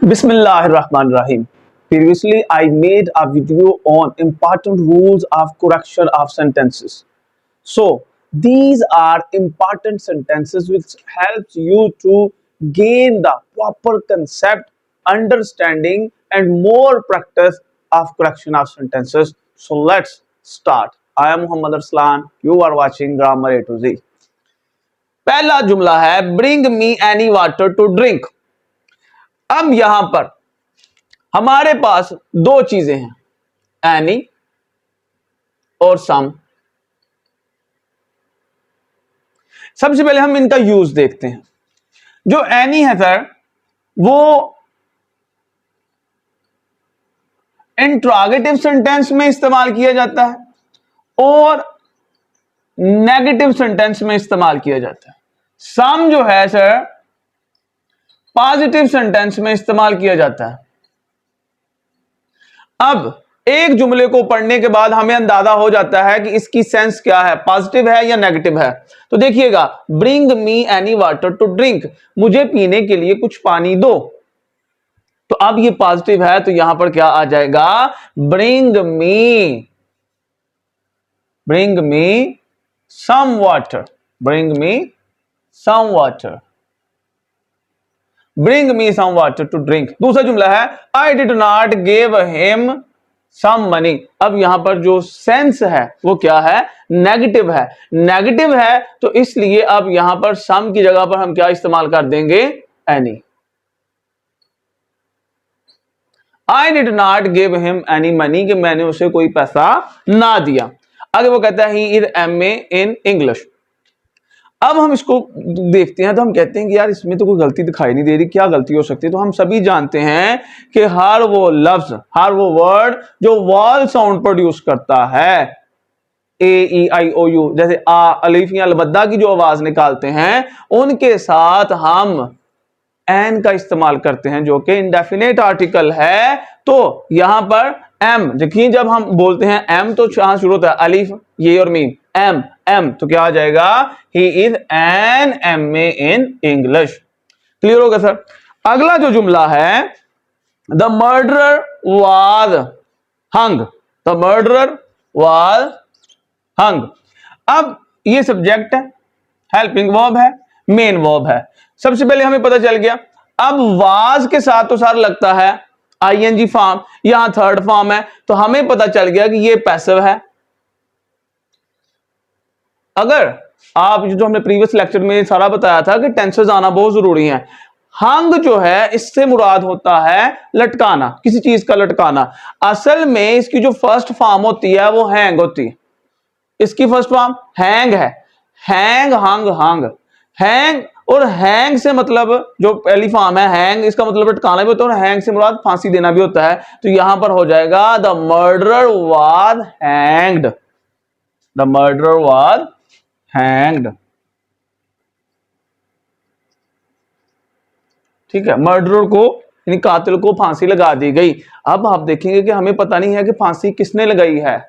Bismillahirrahmanirrahim. Previously, I made a video on important rules of correction of sentences. So, these are important sentences which helps you to gain the proper concept, understanding, and more practice of correction of sentences. So, let's start. I am Muhammad Arslan. You are watching Grammar A to Z. पहला जुमला है bring me any water to drink. अब यहां पर हमारे पास दो चीजें हैं, एनी और सम। सबसे पहले हम इनका यूज देखते हैं। जो एनी है सर, वो इंट्रोगेटिव सेंटेंस में इस्तेमाल किया जाता है और नेगेटिव सेंटेंस में इस्तेमाल किया जाता है। सम जो है सर, पॉजिटिव सेंटेंस में इस्तेमाल किया जाता है। अब एक जुमले को पढ़ने के बाद हमें अंदाजा हो जाता है कि इसकी सेंस क्या है, पॉजिटिव है या नेगेटिव है। तो देखिएगा, bring me any water to drink, मुझे पीने के लिए कुछ पानी दो। तो अब ये पॉजिटिव है, तो यहां पर क्या आ जाएगा, bring me some water, bring me some water, bring me some water to drink. दूसरा जुमला है, I did not give him some money. अब यहां पर जो सेंस है वो क्या है, नेगेटिव है। नेगेटिव है तो इसलिए अब यहां पर सम की जगह पर हम क्या इस्तेमाल कर देंगे, any. I did not give him any money, कि मैंने उसे कोई पैसा ना दिया। आगे वो कहता है he is MA in English. अब हम इसको देखते हैं तो हम कहते हैं कि यार इसमें तो कोई गलती दिखाई नहीं दे रही, क्या गलती हो सकती है। तो हम सभी जानते हैं कि हर वो लफ्ज, हर वो वर्ड जो वॉल साउंड प्रोड्यूस करता है, ए ई आई ओ यू, जैसे आ, अलिफ या अलबद्दा की जो आवाज निकालते हैं, उनके साथ हम एन का इस्तेमाल करते हैं जो कि इंडेफिनेट आर्टिकल है। तो यहां पर एम, देखिए जब हम बोलते हैं एम तो यहां शुरू होता है अलिफ, ये और मीम, एम एम, तो क्या आ जाएगा, he is an MA in English. Clear होगा सर। अगला जो जुमला है, the murderer was hung, the murderer was hung. अब ये सब्जेक्ट है, हेल्पिंग वर्ब है, मेन वर्ब है। सबसे पहले हमें पता चल गया। अब वाज के साथ तो सारा लगता है आईएनजी फॉर्म, यहां थर्ड फॉर्म है, तो हमें पता चल गया कि ये पैसिव है। अगर आप जो हमने प्रीवियस लेक्चर में सारा बताया था कि टेंसेस आना बहुत जरूरी है। हंग जो है, इससे मुराद होता है लटकाना, किसी चीज का लटकाना। असल में इसकी जो फर्स्ट फॉर्म होती है वो हैंग होती है। इसकी फर्स्ट फॉर्म हैंग है, हैंग हंग हंग, हैंग। और हैंग से मतलब जो पहली फॉर्म है हैंग, इसका मतलब लटकाना भी होता है, और हैंग से मुराद फांसी देना भी होता है। तो यहां पर हो जाएगा the murderer was hanged, the murderer was hanged. ठीक है, मर्डरर को यानी कातिल को फांसी लगा दी गई। अब आप देखेंगे कि हमें पता नहीं है कि फांसी किसने लगाई है।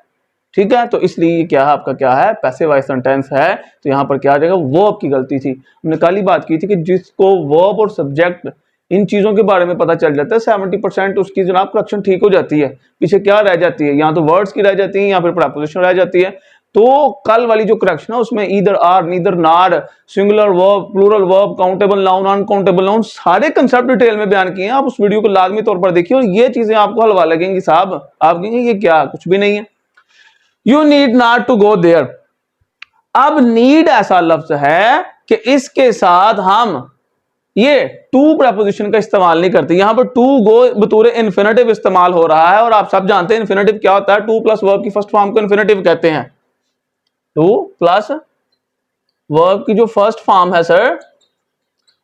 ठीक है, तो इसलिए क्या है, आपका क्या है, पैसिव वॉइस सेंटेंस है। तो यहां पर क्या आ जाएगा, वर्ब की गलती थी। हमने कल ही बात की थी कि जिसको वर्ब और सब्जेक्ट इन चीजों के बारे में पता चल जाता है, 70% उसकी जनाब करेक्शन ठीक हो जाती है। पीछे क्या रह जाती है, या तो वर्ड्स की रह जाती है या फिर प्रपोजिशन रह जाती है। तो कल वाली जो करेक्शन है उसमें either or, neither nor, singular verb, plural verb, countable noun, uncountable noun, सारे कंसेप्ट डिटेल में बयान किए हैं। आप उस वीडियो को लाजमी तौर पर देखिए और ये चीजें आपको हलवा लगेंगी साहब। आप कहेंगे ये क्या, कुछ भी नहीं है। You need not to go there. अब नीड ऐसा लफ्ज है कि इसके साथ हम ये टू प्रपोजिशन का इस्तेमाल नहीं करते। यहां पर टू गो बतौर इन्फिनेटिव इस्तेमाल हो रहा है, और आप सब जानते हैं इन्फिनेटिव क्या होता है। टू प्लस वर्ब की फर्स्ट फॉर्म को इन्फिनेटिव कहते हैं। टू प्लस वर्ब की जो फर्स्ट फॉर्म है सर,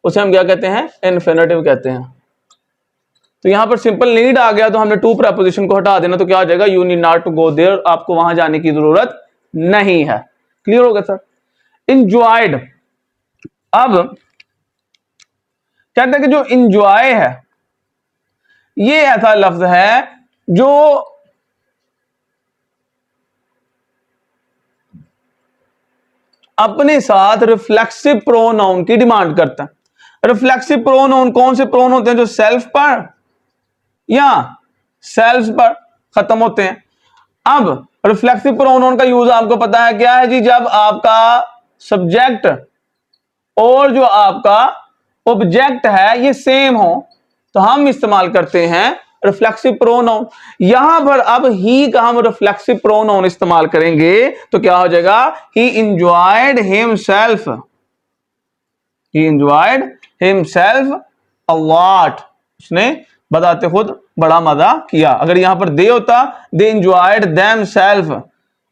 उसे हम क्या कहते हैं, इन्फिनेटिव कहते हैं। तो यहां पर सिंपल नीड आ गया तो हमने टू प्रपोजिशन को हटा देना, तो क्या आ जाएगा, you need not to go there, आपको वहां जाने की जरूरत नहीं है। क्लियर होगा सर। इंजॉयड, अब कहते हैं कि जो इंजॉय है ये ऐसा लफ्ज है जो अपने साथ रिफ्लेक्सिव प्रोनाउन की डिमांड करता है। रिफ्लेक्सिव प्रोनाउन कौन से प्रोनाउन होते हैं, जो सेल्फ पर या सेल्स पर खत्म होते हैं। अब रिफ्लेक्सिव प्रोनाउन का यूज आपको पता है क्या है जी, जब आपका सब्जेक्ट और जो आपका ऑब्जेक्ट है ये सेम हो तो हम इस्तेमाल करते हैं रिफ्लेक्सिव प्रोनाउन। यहां पर अब ही का हम रिफ्लेक्सिव प्रोनाउन इस्तेमाल करेंगे तो क्या हो जाएगा, ही enjoyed himself, he enjoyed himself a lot, उसने बताते खुद बड़ा मजा किया। अगर यहां पर दे होता दे इंजॉयड देमसेल्फ,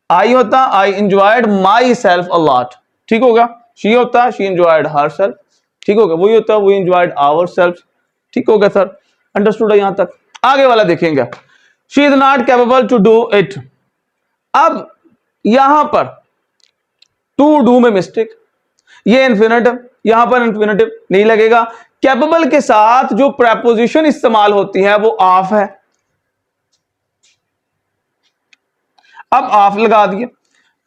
आई होता I enjoyed myself a lot, ठीक होगा। शी होता शी इंजॉयड हरसेल्फ, ठीक होगा। वही होता वी इंजॉयड आवरसेल्फ, ठीक होगा सर, अंडरस्टूड है यहां तक। आगे वाला देखेंगे, she is not capable to do it. अब यहां पर टू डू में मिस्टेक, ये इन्फिनेटिव, यहां पर इन्फिनेटिव नहीं लगेगा। कैपेबल के साथ जो प्रेपोजिशन इस्तेमाल होती है वो ऑफ है, अब ऑफ लगा दिए।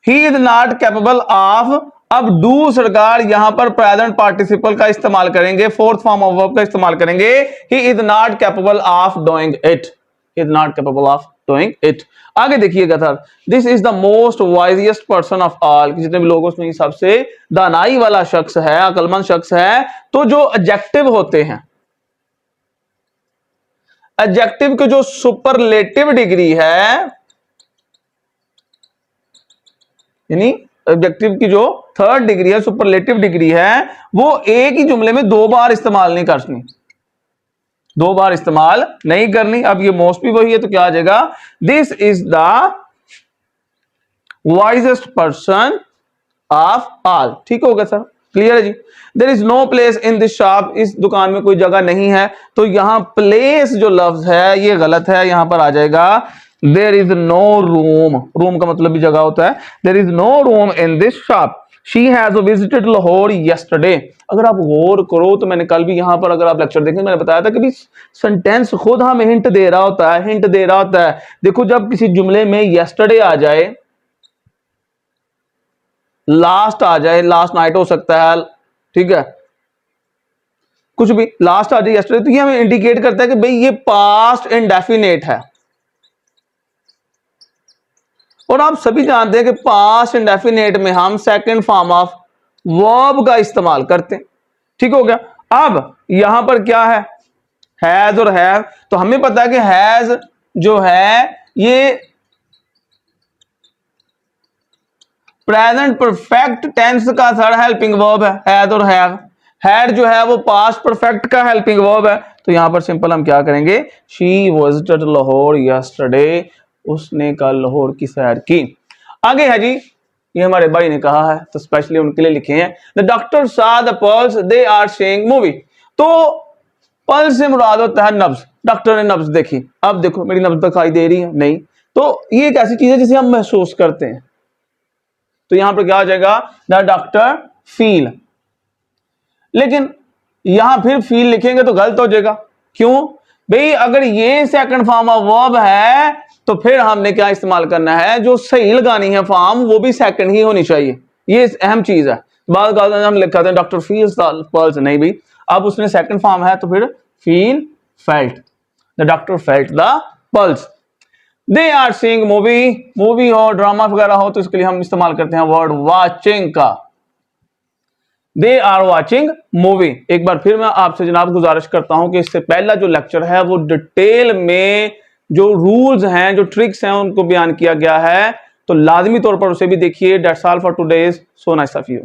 ही इज नॉट कैपेबल ऑफ, अब डू सरकार यहां पर प्रेजेंट पार्टिसिपल का इस्तेमाल करेंगे, फोर्थ फॉर्म ऑफ वर्ब का इस्तेमाल करेंगे। He is not capable of doing it, is not capable of doing it. आगे देखिएगा sir, this is the most wisiest person of all, जितने भी लोगों में सबसे दानाई वाला शख्स है, अक्लमंद शख्स है। तो जो एडजेक्टिव होते हैं, एडजेक्टिव के जो सुपरलेटिव डिग्री है, यानी एडजेक्टिव की जो थर्ड डिग्री है, सुपरलेटिव डिग्री है, वो एक ही जुमले में दो बार इस्तेमाल नहीं करनी, दो बार इस्तेमाल नहीं करनी। अब ये मोस्ट भी वही है तो क्या आ जाएगा, this is the wisest person of all, ठीक होगा सर, क्लियर है जी। There is no place in this shop, इस दुकान में कोई जगह नहीं है। तो यहां प्लेस जो लफ्ज है ये गलत है, यहां पर आ जाएगा there is no room, room का मतलब भी जगह होता है। There is no room in this shop, she has visited Lahore yesterday. अगर आप गौर करो तो मैंने कल भी यहां पर अगर आप लेक्चर देखें मैंने बताया था कि भी सेंटेंस खुद हमें हिंट दे रहा होता है, हिंट दे रहा होता है। देखो जब किसी जुमले में यस्टरडे आ जाए, लास्ट आ जाए, लास्ट नाइट हो सकता है, ठीक है, कुछ भी लास्ट आ जाए यस्टरडे, तो ये हमें इंडिकेट करता है कि भाई ये पास्ट इंडेफिनेट है। और आप सभी जानते हैं कि पास्ट इंडेफिनेट में हम सेकंड फॉर्म ऑफ वर्ब का इस्तेमाल करते हैं, ठीक हो गया। अब यहां पर क्या है, हैज और हैव, तो हमें पता है कि हैज जो है ये प्रेजेंट परफेक्ट टेंस का थर्ड हेल्पिंग वर्ब है, हैज और हैव। हैड जो है वो पास्ट परफेक्ट का हेल्पिंग वर्ब है, तो यहां पर सिंपल हम क्या करेंगे, शी विजिटेड लाहौर यस्टरडे, उसने कल लाहौर की सैर की। आगे है जी, ये हमारे भाई ने कहा है तो स्पेशली उनके लिए लिखे हैं, the doctor saw the pulse they are seeing movie. तो पल्स से मुराद होता है नब्ज, डॉक्टर ने नब्ज देखी। अब देखो मेरी नब्ज दिखाई दे रही है नहीं, तो ये एक ऐसी चीज है जिसे हम महसूस करते हैं। तो यहां पर क्या हो जाएगा, द डॉक्टर फील। लेकिन यहां फिर फील लिखेंगे तो गलत हो जाएगा, क्यों भाई, अगर ये सेकंड फॉर्म ऑफ वर्ब है तो फिर हमने क्या इस्तेमाल करना है, जो सही लगानी है फॉर्म वो भी सेकंड ही होनी चाहिए, ये अहम चीज है। बाद हम लिखा था डॉक्टर फील्स द पल्स, नहीं भाई, अब उसने सेकंड फॉर्म है तो फिर feel felt, the doctor felt the pulse. They are seeing movie, movie हो ड्रामा वगैरह हो तो इसके लिए हम इस्तेमाल करते हैं वर्ड वाचिंग का, दे आर वॉचिंग मूवी। एक बार फिर मैं आपसे जनाब गुजारिश करता हूं कि इससे पहला जो लेक्चर है वो डिटेल में जो रूल्स हैं, जो ट्रिक्स हैं उनको बयान किया गया है, तो लाजमी तौर पर उसे भी देखिए। That's all for today, so nice of you.